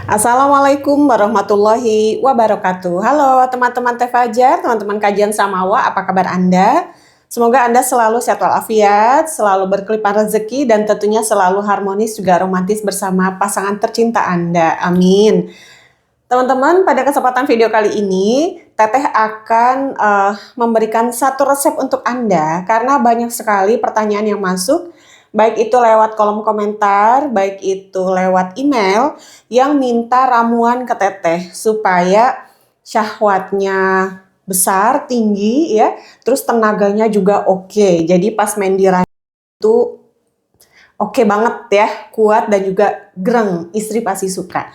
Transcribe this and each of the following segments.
Assalamualaikum warahmatullahi wabarakatuh. Halo teman-teman Teh Fajar, teman-teman kajian Samawa, apa kabar Anda? Semoga Anda selalu sehat walafiat, selalu berkelimpahan rezeki, dan tentunya selalu harmonis juga romantis bersama pasangan tercinta Anda. Amin. Teman-teman, pada kesempatan video kali ini, Teteh akan memberikan satu resep untuk Anda karena banyak sekali pertanyaan yang masuk, baik itu lewat kolom komentar, baik itu lewat email, yang minta ramuan ke Teteh supaya syahwatnya besar, tinggi ya, terus tenaganya juga oke. Jadi pas main di ranjang itu oke banget ya, kuat dan juga greng, istri pasti suka.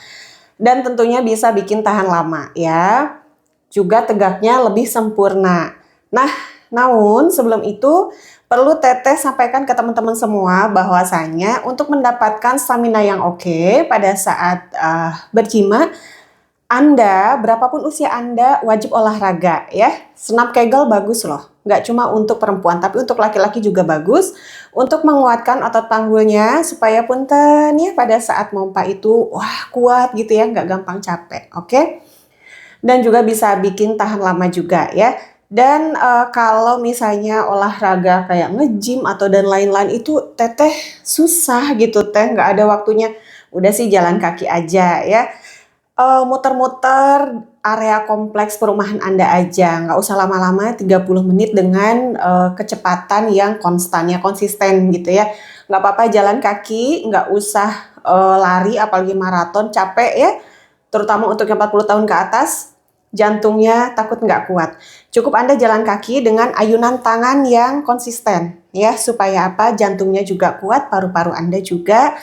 Dan tentunya bisa bikin tahan lama ya. Juga tegaknya lebih sempurna. Nah, namun sebelum itu perlu Teteh sampaikan ke teman-teman semua bahwasanya untuk mendapatkan stamina yang oke pada saat berjima, Anda, berapapun usia Anda, wajib olahraga ya. Senam Kegel bagus loh. Nggak cuma untuk perempuan, tapi untuk laki-laki juga bagus. Untuk menguatkan otot panggulnya, supaya punten ya pada saat mompa itu, wah kuat gitu ya, nggak gampang capek, oke? Dan juga bisa bikin tahan lama juga ya. Dan kalau misalnya olahraga kayak nge-gym atau dan lain-lain itu Teteh susah gitu Teh, nggak ada waktunya. Udah sih jalan kaki aja ya. Muter-muter area kompleks perumahan Anda aja, nggak usah lama-lama 30 menit dengan kecepatan yang konsisten gitu ya. Nggak apa-apa jalan kaki, nggak usah lari apalagi maraton, capek ya. Terutama untuk yang 40 tahun ke atas, jantungnya takut nggak kuat. Cukup Anda jalan kaki dengan ayunan tangan yang konsisten ya, supaya apa? Jantungnya juga kuat, paru-paru Anda juga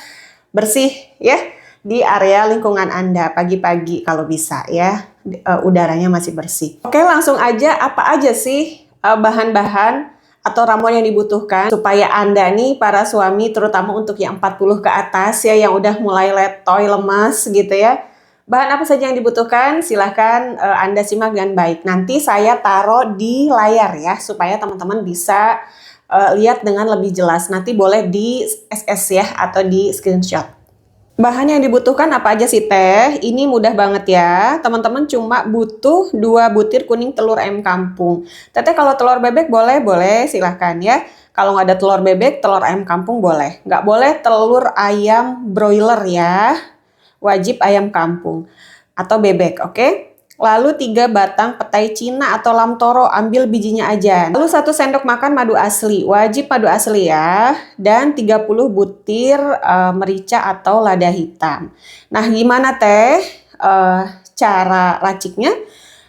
bersih ya di area lingkungan Anda pagi-pagi kalau bisa ya, udaranya masih bersih. Oke, langsung aja, apa aja sih bahan-bahan atau ramuan yang dibutuhkan supaya Anda nih para suami, terutama untuk yang 40 ke atas ya, yang udah mulai letoy, lemas gitu ya. Bahan apa saja yang dibutuhkan? Silahkan Anda simak dengan baik. Nanti saya taruh di layar ya, supaya teman-teman bisa lihat dengan lebih jelas. Nanti boleh di SS ya, atau di screenshot. Bahan yang dibutuhkan apa aja sih Teh? Ini mudah banget ya. Teman-teman cuma butuh 2 butir kuning telur ayam kampung. Teteh kalau telur bebek boleh silahkan ya. Kalau nggak ada telur bebek, telur ayam kampung boleh. Nggak boleh telur ayam broiler ya. Wajib ayam kampung atau bebek, oke? Lalu 3 batang petai Cina atau lam toro, ambil bijinya aja. Lalu 1 sendok makan madu asli, wajib madu asli ya. Dan 30 butir merica atau lada hitam. Nah, gimana Teh cara raciknya?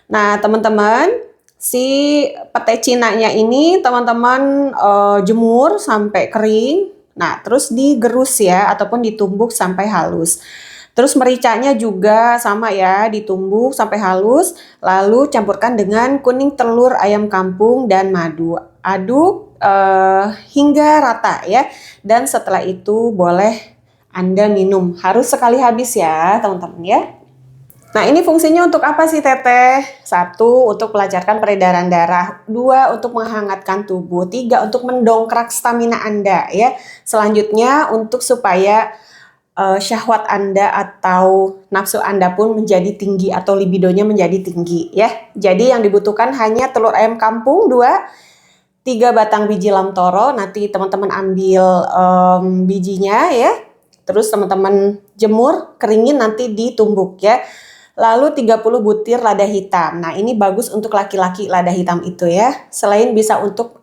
Nah, teman-teman, si petai Cinanya ini teman-teman jemur sampai kering. Nah, terus digerus ya, ataupun ditumbuk sampai halus. Terus mericanya juga sama ya, ditumbuk sampai halus, lalu campurkan dengan kuning telur ayam kampung dan madu. Aduk hingga rata ya. Dan setelah itu boleh Anda minum. Harus sekali habis ya, teman-teman ya. Nah, ini fungsinya untuk apa sih Teteh? 1, untuk melancarkan peredaran darah. 2, untuk menghangatkan tubuh. 3, untuk mendongkrak stamina Anda ya. Selanjutnya untuk supaya syahwat Anda atau nafsu Anda pun menjadi tinggi atau libidonya menjadi tinggi ya. Jadi yang dibutuhkan hanya telur ayam kampung 2, 3 batang biji lam toro, nanti teman-teman ambil bijinya ya. Terus teman-teman jemur, keringin, nanti ditumbuk ya. Lalu 30 butir lada hitam. Nah, ini bagus untuk laki-laki lada hitam itu ya. Selain bisa untuk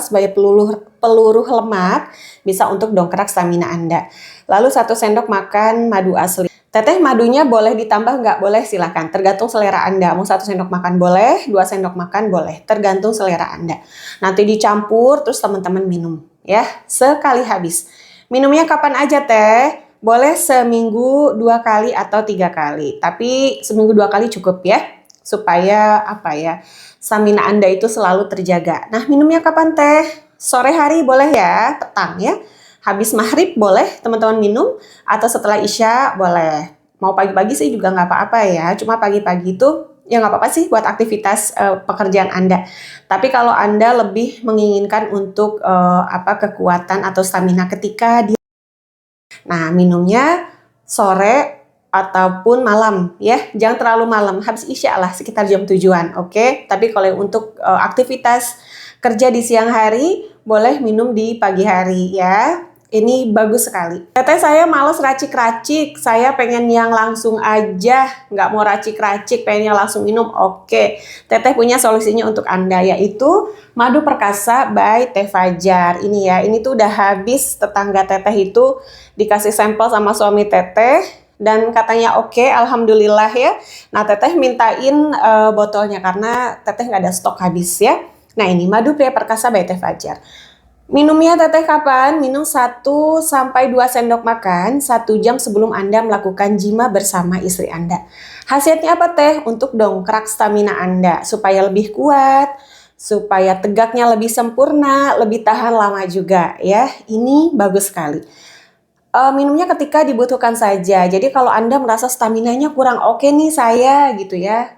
sebagai peluru lemak, bisa untuk dongkrak stamina Anda. Lalu 1 sendok makan madu asli. Teteh madunya boleh ditambah nggak? Boleh silahkan, tergantung selera Anda. Mau 1 sendok makan boleh, 2 sendok makan boleh, tergantung selera Anda. Nanti dicampur, terus teman-teman minum ya, sekali habis. Minumnya kapan aja Teh? Boleh seminggu 2 kali atau 3 kali. Tapi seminggu 2 kali cukup ya. Supaya stamina Anda itu selalu terjaga. Nah, minumnya kapan Teh? Sore hari boleh ya, petang ya. Habis maghrib boleh teman-teman minum. Atau setelah isya boleh. Mau pagi-pagi sih juga nggak apa-apa ya. Cuma pagi-pagi itu ya nggak apa-apa sih buat aktivitas pekerjaan Anda. Tapi kalau Anda lebih menginginkan untuk kekuatan atau stamina ketika di, nah minumnya sore ataupun malam ya. Jangan terlalu malam, habis isya lah sekitar jam 7-an, oke? Tapi kalau untuk aktivitas kerja di siang hari, boleh minum di pagi hari ya. Ini bagus sekali. Teteh saya males racik-racik, saya pengen yang langsung aja, nggak mau racik-racik, pengen yang langsung minum. Oke, Teteh punya solusinya untuk Anda, yaitu madu perkasa by Teh Fajar. Ini ya, ini tuh udah habis, tetangga Teteh itu dikasih sampel sama suami Teteh, dan katanya oke, alhamdulillah ya. Nah, Teteh mintain botolnya karena Teteh nggak ada stok habis ya. Nah, ini madu pria perkasa by Teh Fajar. Minumnya Teteh kapan? Minum 1-2 sendok makan 1 jam sebelum Anda melakukan jima bersama istri Anda. Khasiatnya apa Teh? Untuk dongkrak stamina Anda supaya lebih kuat, supaya tegaknya lebih sempurna, lebih tahan lama juga ya. Ini bagus sekali. Minumnya ketika dibutuhkan saja. Jadi kalau Anda merasa staminanya kurang oke nih saya gitu ya,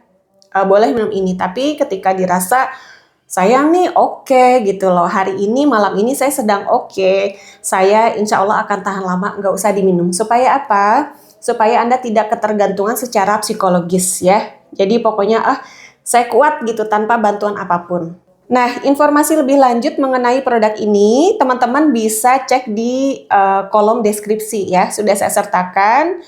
boleh minum ini. Tapi ketika dirasa sayang nih oke gitu loh, hari ini malam ini saya sedang oke, saya insya Allah akan tahan lama, nggak usah diminum. Supaya apa? Supaya Anda tidak ketergantungan secara psikologis ya. Jadi pokoknya saya kuat gitu tanpa bantuan apapun. Nah, informasi lebih lanjut mengenai produk ini, teman-teman bisa cek di kolom deskripsi ya. Sudah saya sertakan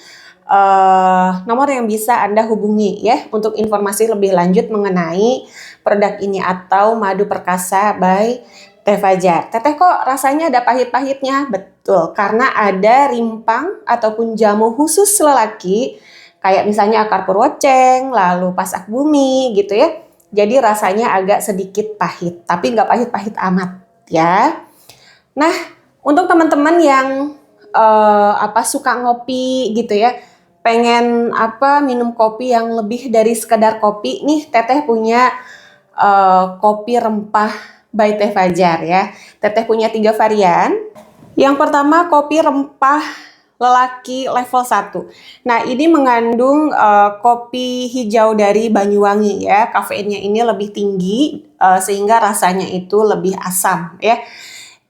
nomor yang bisa Anda hubungi ya untuk informasi lebih lanjut mengenai produk ini atau madu perkasa by Teh Fajar. Teteh kok rasanya ada pahit-pahitnya? Betul, karena ada rimpang ataupun jamu khusus lelaki kayak misalnya akar purwoceng, lalu pasak bumi gitu ya. Jadi rasanya agak sedikit pahit, tapi nggak pahit-pahit amat ya. Nah, untuk teman-teman yang suka ngopi gitu ya, pengen minum kopi yang lebih dari sekedar kopi nih, Teteh punya kopi rempah by Teh Fajar ya. Teteh punya 3 varian. Yang pertama kopi rempah lelaki level 1. Nah, ini mengandung kopi hijau dari Banyuwangi ya. Kafeinnya ini lebih tinggi sehingga rasanya itu lebih asam ya.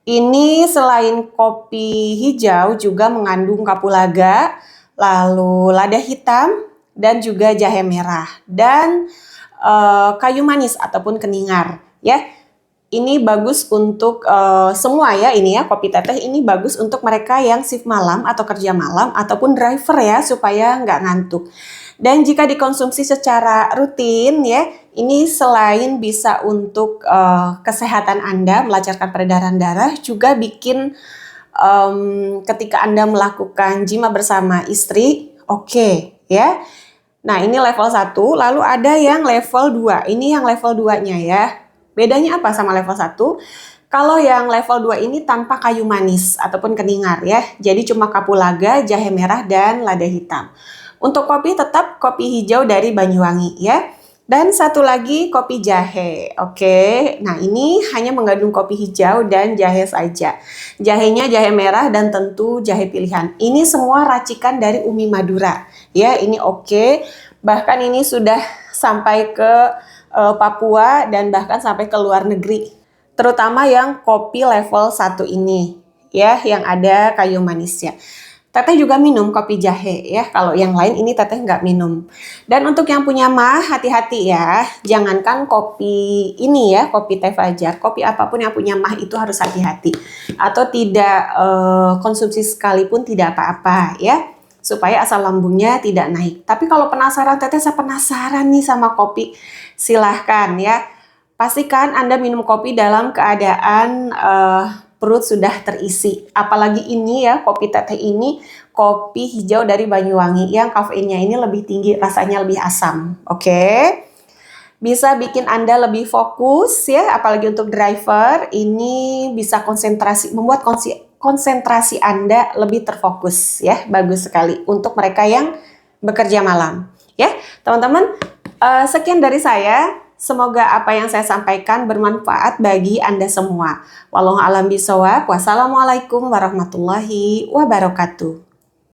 Ini selain kopi hijau juga mengandung kapulaga, lalu lada hitam, dan juga jahe merah, dan kayu manis ataupun keningar ya. Ini bagus untuk semua ya, ini ya kopi Teteh ini bagus untuk mereka yang shift malam atau kerja malam ataupun driver ya, supaya nggak ngantuk. Dan jika dikonsumsi secara rutin ya, ini selain bisa untuk kesehatan Anda, melancarkan peredaran darah, juga bikin ketika Anda melakukan jima bersama istri, oke ya. Nah, ini level 1, lalu ada yang level 2. Ini yang level 2-nya ya. Bedanya apa sama level 1? Kalau yang level 2 ini tanpa kayu manis ataupun keningar ya. Jadi cuma kapulaga, jahe merah, dan lada hitam. Untuk kopi tetap kopi hijau dari Banyuwangi ya. Dan satu lagi kopi jahe. Oke. Nah, ini hanya mengandung kopi hijau dan jahe saja. Jahenya jahe merah dan tentu jahe pilihan. Ini semua racikan dari Umi Madura. Ya, ini oke. Bahkan ini sudah sampai ke Papua dan bahkan sampai ke luar negeri. Terutama yang kopi level 1 ini ya, yang ada kayu manisnya. Teteh juga minum kopi jahe ya. Kalau yang lain ini Teteh nggak minum. Dan untuk yang punya mah, hati-hati ya. Jangankan kopi ini ya, kopi Teh Fajar. Kopi apapun yang punya mah itu harus hati-hati. Atau tidak konsumsi sekalipun tidak apa-apa ya. Supaya asam lambungnya tidak naik. Tapi kalau penasaran, Teteh saya penasaran nih sama kopi. Silahkan ya. Pastikan Anda minum kopi dalam keadaan perut sudah terisi. Apalagi ini ya, kopi Teteh ini kopi hijau dari Banyuwangi yang kafeinnya ini lebih tinggi, rasanya lebih asam. Oke. Bisa bikin Anda lebih fokus ya, apalagi untuk driver. Ini bisa konsentrasi, membuat konsentrasi Anda lebih terfokus ya. Bagus sekali untuk mereka yang bekerja malam. Ya, teman-teman, sekian dari saya. Semoga apa yang saya sampaikan bermanfaat bagi Anda semua. Wallahu a'lam bishawab. Wassalamualaikum warahmatullahi wabarakatuh.